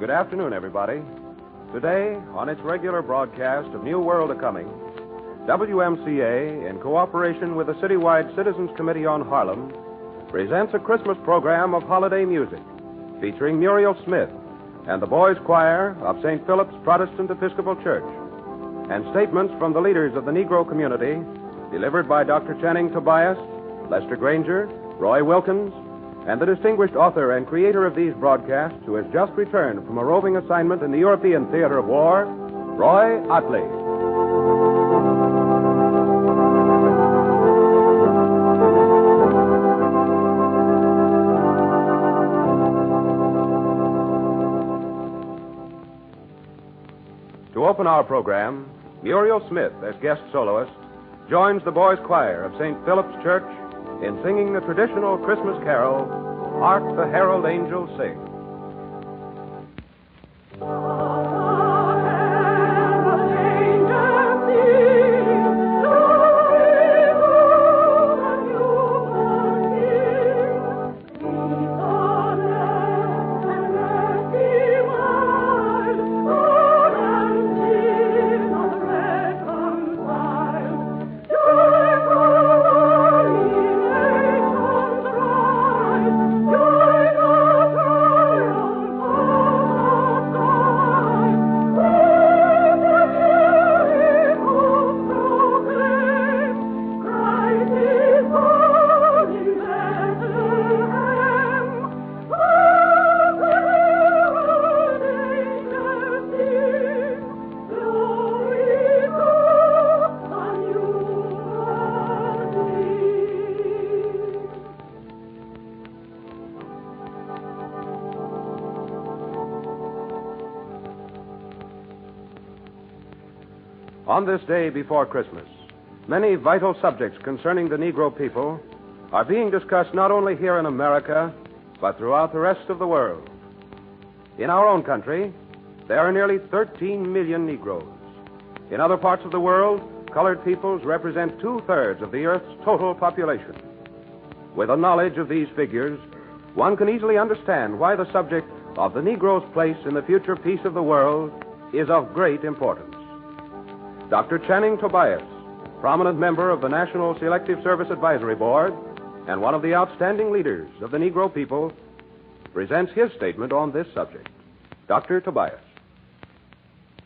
Good afternoon, everybody. Today, on its regular broadcast of New World A-Coming, WMCA, in cooperation with the Citywide Citizens Committee on Harlem, presents a Christmas program of holiday music featuring Muriel Smith and the Boys' Choir of St. Philip's Protestant Episcopal Church, and statements from the leaders of the Negro community delivered by Dr. Channing Tobias, Lester Granger, Roy Wilkins, and the distinguished author and creator of these broadcasts, who has just returned from a roving assignment in the European theater of war, Roy Otley. To open our program, Muriel Smith, as guest soloist, joins the Boys' Choir of St. Philip's Church in singing the traditional Christmas carol, Hark the Herald Angels Sing. On this day before Christmas, many vital subjects concerning the Negro people are being discussed not only here in America, but throughout the rest of the world. In our own country, there are nearly 13 million Negroes. In other parts of the world, colored peoples represent 2/3 of the Earth's total population. With a knowledge of these figures, one can easily understand why the subject of the Negro's place in the future peace of the world is of great importance. Dr. Channing Tobias, prominent member of the National Selective Service Advisory Board and one of the outstanding leaders of the Negro people, presents his statement on this subject. Dr. Tobias.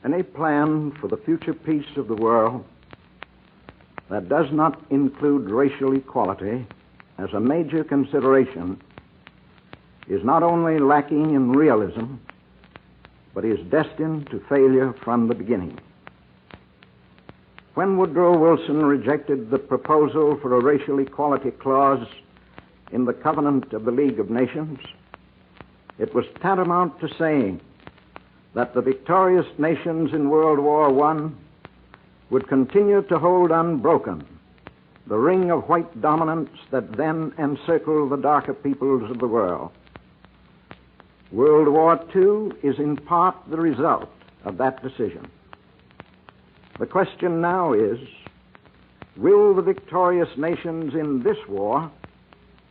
Any plan for the future peace of the world that does not include racial equality as a major consideration is not only lacking in realism, but is destined to failure from the beginning. When Woodrow Wilson rejected the proposal for a racial equality clause in the Covenant of the League of Nations, it was tantamount to saying that the victorious nations in World War I would continue to hold unbroken the ring of white dominance that then encircled the darker peoples of the world. World War II is in part the result of that decision. The question now is, will the victorious nations in this war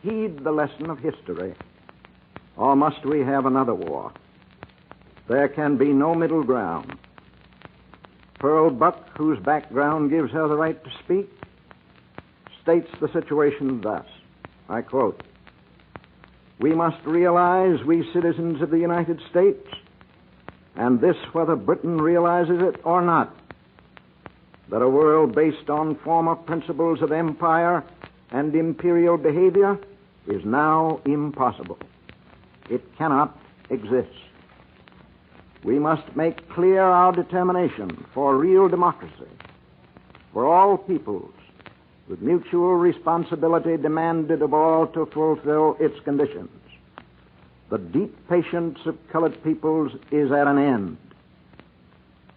heed the lesson of history, or must we have another war? There can be no middle ground. Pearl Buck, whose background gives her the right to speak, states the situation thus, I quote, "We must realize, we citizens of the United States, and this whether Britain realizes it or not, that a world based on former principles of empire and imperial behavior is now impossible. It cannot exist. We must make clear our determination for real democracy, for all peoples, with mutual responsibility demanded of all to fulfill its conditions. The deep patience of colored peoples is at an end.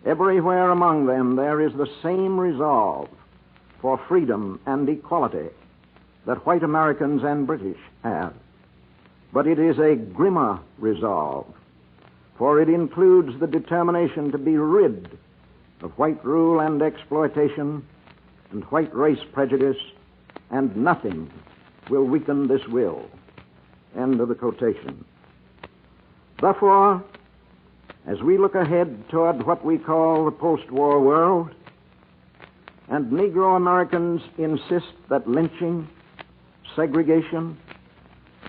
Everywhere among them there is the same resolve for freedom and equality that white Americans and British have. But it is a grimmer resolve, for it includes the determination to be rid of white rule and exploitation and white race prejudice, and nothing will weaken this will." End of the quotation. Therefore, as we look ahead toward what we call the post-war world, and Negro Americans insist that lynching, segregation,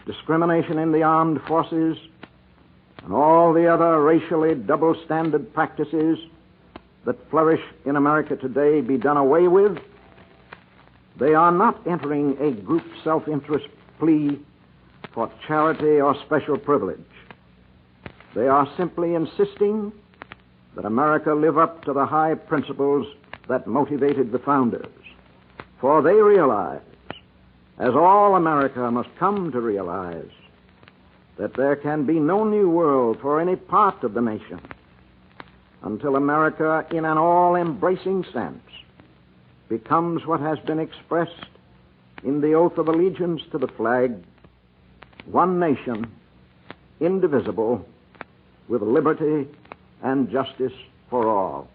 discrimination in the armed forces, and all the other racially double-standard practices that flourish in America today be done away with, they are not entering a group self-interest plea for charity or special privilege. They are simply insisting that America live up to the high principles that motivated the founders. For they realize, as all America must come to realize, that there can be no new world for any part of the nation until America, in an all-embracing sense, becomes what has been expressed in the oath of allegiance to the flag: one nation, indivisible, with liberty and justice for all.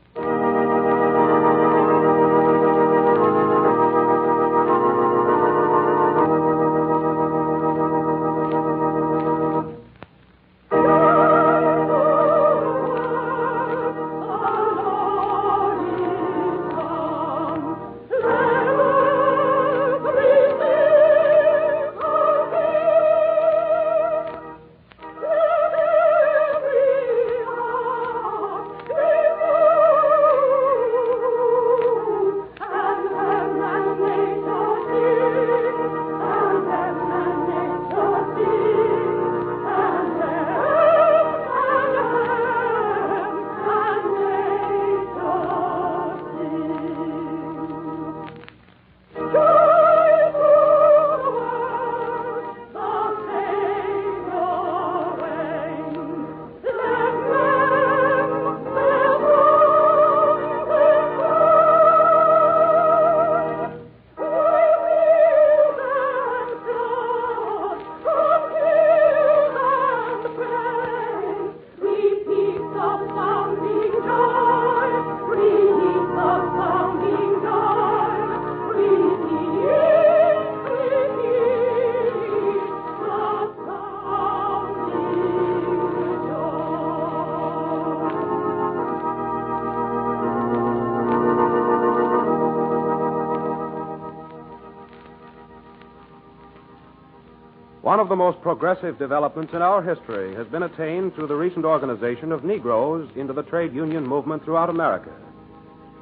One of the most progressive developments in our history has been attained through the recent organization of Negroes into the trade union movement throughout America.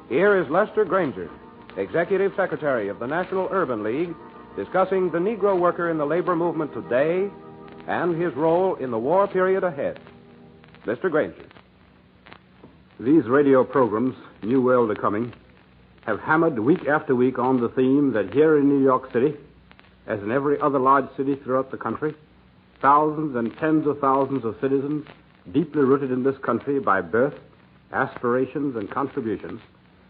Here is Lester Granger, Executive Secretary of the National Urban League, discussing the Negro worker in the labor movement today and his role in the war period ahead. Mr. Granger. These radio programs, New World A Coming, have hammered week after week on the theme that here in New York City, as in every other large city throughout the country, thousands and tens of thousands of citizens deeply rooted in this country by birth, aspirations, and contributions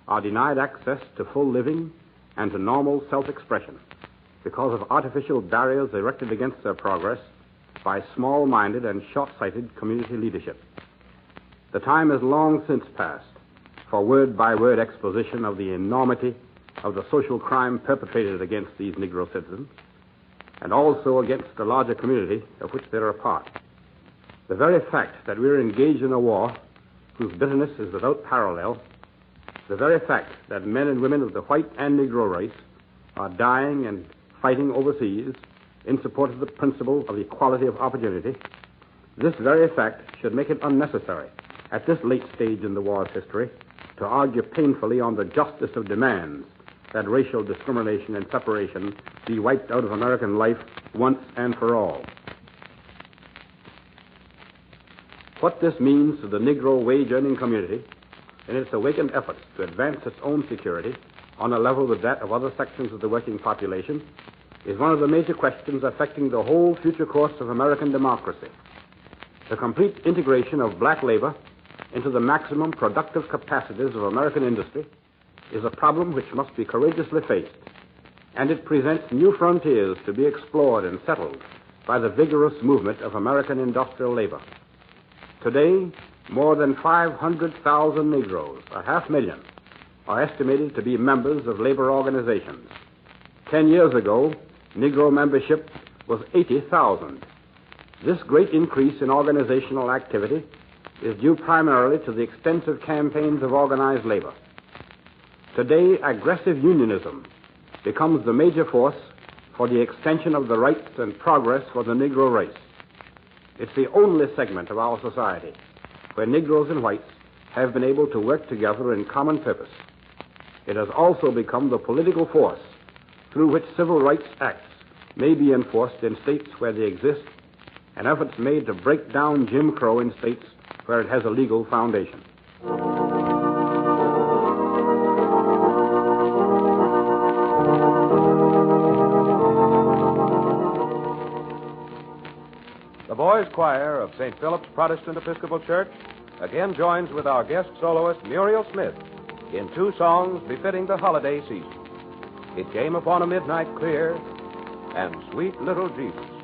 are denied access to full living and to normal self-expression because of artificial barriers erected against their progress by small-minded and short-sighted community leadership. The time has long since passed for word-by-word exposition of the enormity of the social crime perpetrated against these Negro citizens, and also against the larger community of which they're a part. The very fact that we're engaged in a war whose bitterness is without parallel, the very fact that men and women of the white and Negro race are dying and fighting overseas in support of the principle of equality of opportunity, this very fact should make it unnecessary at this late stage in the war's history to argue painfully on the justice of demands that racial discrimination and separation be wiped out of American life once and for all. What this means to the Negro wage-earning community in its awakened efforts to advance its own security on a level with that of other sections of the working population is one of the major questions affecting the whole future course of American democracy. The complete integration of black labor into the maximum productive capacities of American industry is a problem which must be courageously faced, and it presents new frontiers to be explored and settled by the vigorous movement of American industrial labor. Today, more than 500,000 Negroes, 500,000, are estimated to be members of labor organizations. 10 years ago, Negro membership was 80,000. This great increase in organizational activity is due primarily to the extensive campaigns of organized labor. Today, aggressive unionism becomes the major force for the extension of the rights and progress for the Negro race. It's the only segment of our society where Negroes and whites have been able to work together in common purpose. It has also become the political force through which civil rights acts may be enforced in states where they exist, and efforts made to break down Jim Crow in states where it has a legal foundation. The Boys' Choir of St. Philip's Protestant Episcopal Church again joins with our guest soloist Muriel Smith in two songs befitting the holiday season. It Came Upon a Midnight Clear and Sweet Little Jesus.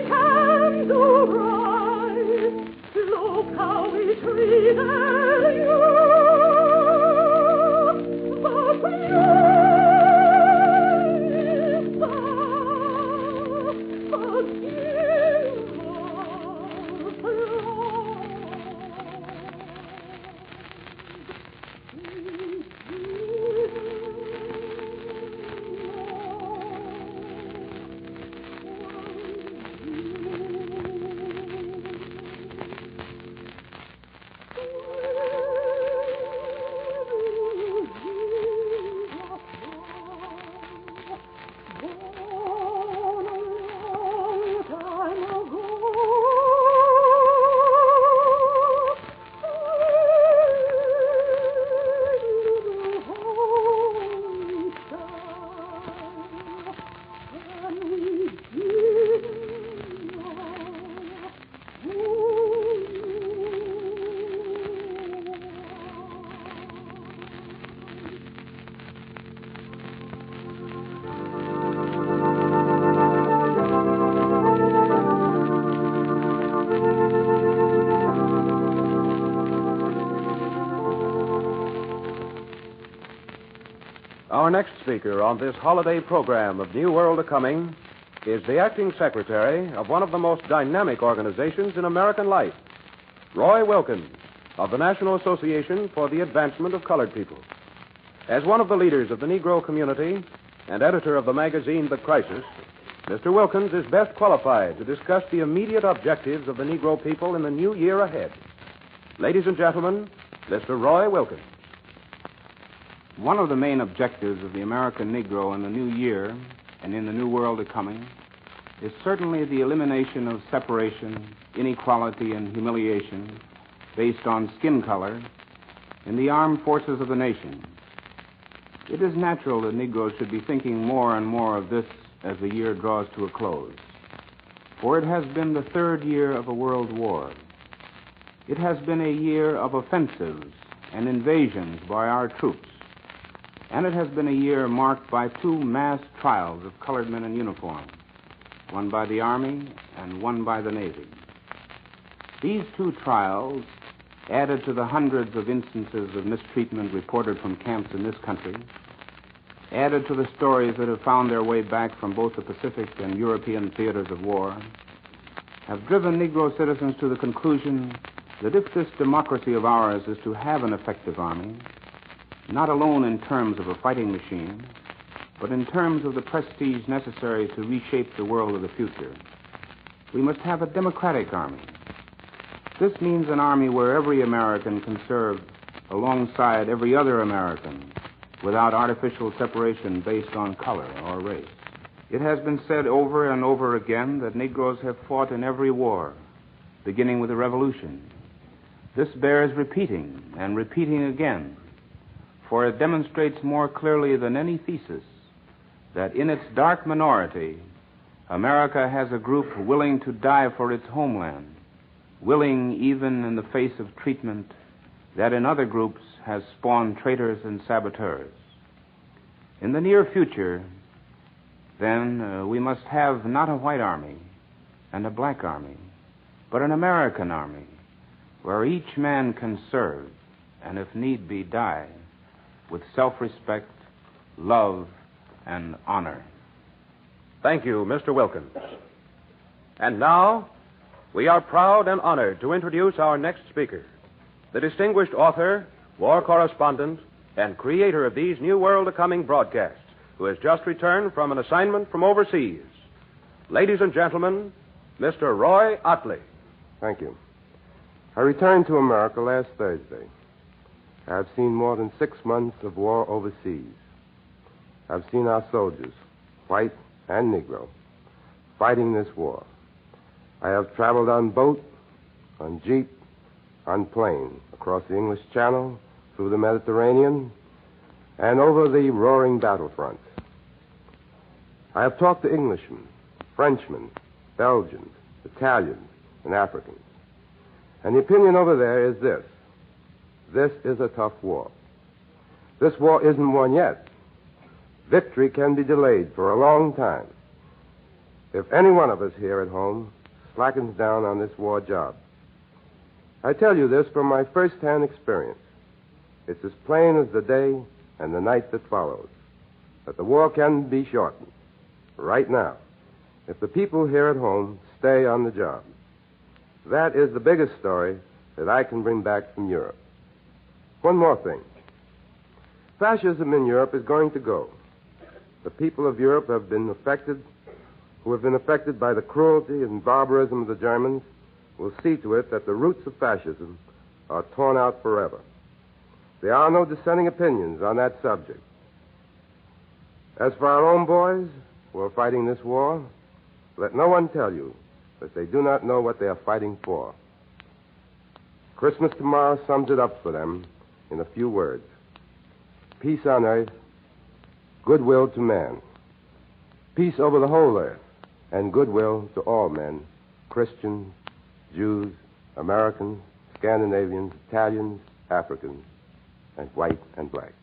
can do right. Look how we treated you. But please, forgive Our next speaker on this holiday program of New World A-Coming is the acting secretary of one of the most dynamic organizations in American life, Roy Wilkins, of the National Association for the Advancement of Colored People. As one of the leaders of the Negro community and editor of the magazine The Crisis, Mr. Wilkins is best qualified to discuss the immediate objectives of the Negro people in the new year ahead. Ladies and gentlemen, Mr. Roy Wilkins. One of the main objectives of the American Negro in the new year and in the new world A-Coming is certainly the elimination of separation, inequality, and humiliation based on skin color in the armed forces of the nation. It is natural that Negroes should be thinking more and more of this as the year draws to a close, for it has been the third year of a world war. It has been a year of offensives and invasions by our troops, and it has been a year marked by two mass trials of colored men in uniform, one by the Army and one by the Navy. These two trials, added to the hundreds of instances of mistreatment reported from camps in this country, added to the stories that have found their way back from both the Pacific and European theaters of war, have driven Negro citizens to the conclusion that if this democracy of ours is to have an effective army, not alone in terms of a fighting machine, but in terms of the prestige necessary to reshape the world of the future, we must have a democratic army. This means an army where every American can serve alongside every other American without artificial separation based on color or race. It has been said over and over again that Negroes have fought in every war, beginning with the Revolution. This bears repeating and repeating again, for it demonstrates more clearly than any thesis that in its dark minority, America has a group willing to die for its homeland, willing even in the face of treatment that in other groups has spawned traitors and saboteurs. In the near future, then, we must have not a white army and a black army, but an American army where each man can serve and, if need be, die with self-respect, love, and honor. Thank you, Mr. Wilkins. And now, we are proud and honored to introduce our next speaker, the distinguished author, war correspondent, and creator of these New World A-Coming broadcasts, who has just returned from an assignment from overseas. Ladies and gentlemen, Mr. Roy Otley. Thank you. I returned to America last Thursday. I've seen more than 6 months of war overseas. I've seen our soldiers, white and Negro, fighting this war. I have traveled on boat, on jeep, on plane, across the English Channel, through the Mediterranean, and over the roaring battlefront. I have talked to Englishmen, Frenchmen, Belgians, Italians, and Africans. And the opinion over there is this. This is a tough war. This war isn't won yet. Victory can be delayed for a long time. If any one of us here at home slackens down on this war job. I tell you this from my first-hand experience. It's as plain as the day and the night that follows, that the war can be shortened right now if the people here at home stay on the job. That is the biggest story that I can bring back from Europe. One more thing. Fascism in Europe is going to go. The people of Europe who have been affected by the cruelty and barbarism of the Germans will see to it that the roots of fascism are torn out forever. There are no dissenting opinions on that subject. As for our own boys who are fighting this war, let no one tell you that they do not know what they are fighting for. Christmas tomorrow sums it up for them in a few words. Peace on earth, goodwill to man. Peace over the whole earth, and goodwill to all men, Christians, Jews, Americans, Scandinavians, Italians, Africans, and white and black.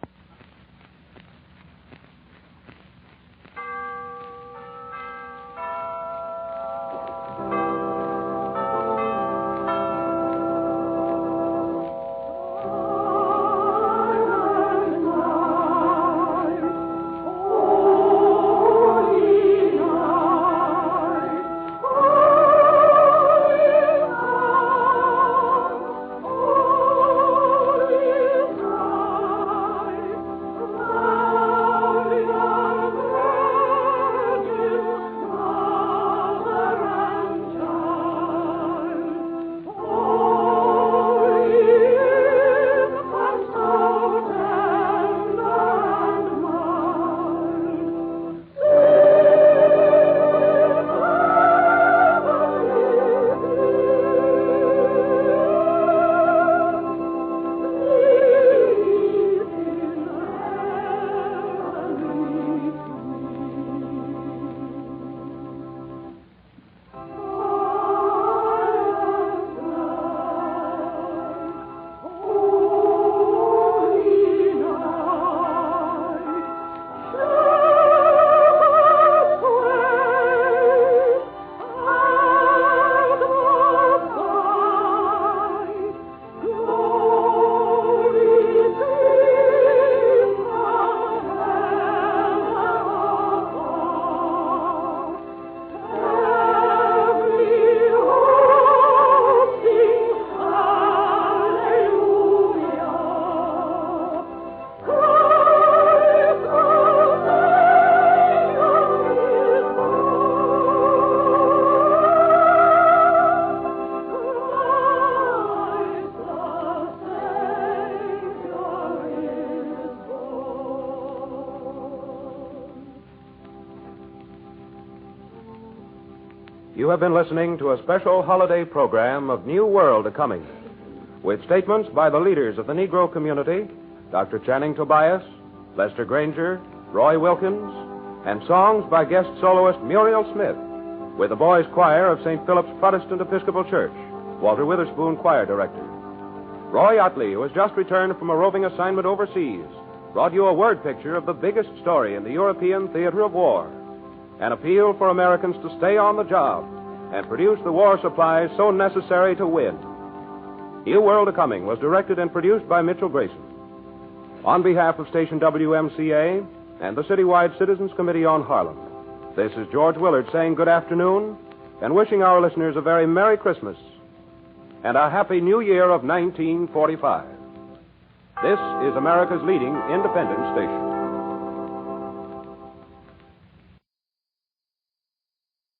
You have been listening to a special holiday program of New World A-Coming, with statements by the leaders of the Negro community, Dr. Channing Tobias, Lester Granger, Roy Wilkins, and songs by guest soloist Muriel Smith, with the Boys' Choir of St. Philip's Protestant Episcopal Church, Walter Witherspoon, choir director. Roy Utley, who has just returned from a roving assignment overseas, brought you a word picture of the biggest story in the European theater of war, an appeal for Americans to stay on the job and produce the war supplies so necessary to win. New World A-Coming was directed and produced by Mitchell Grayson. On behalf of station WMCA and the Citywide Citizens Committee on Harlem, this is George Willard saying good afternoon and wishing our listeners a very Merry Christmas and a Happy New Year of 1945. This is America's leading independent station.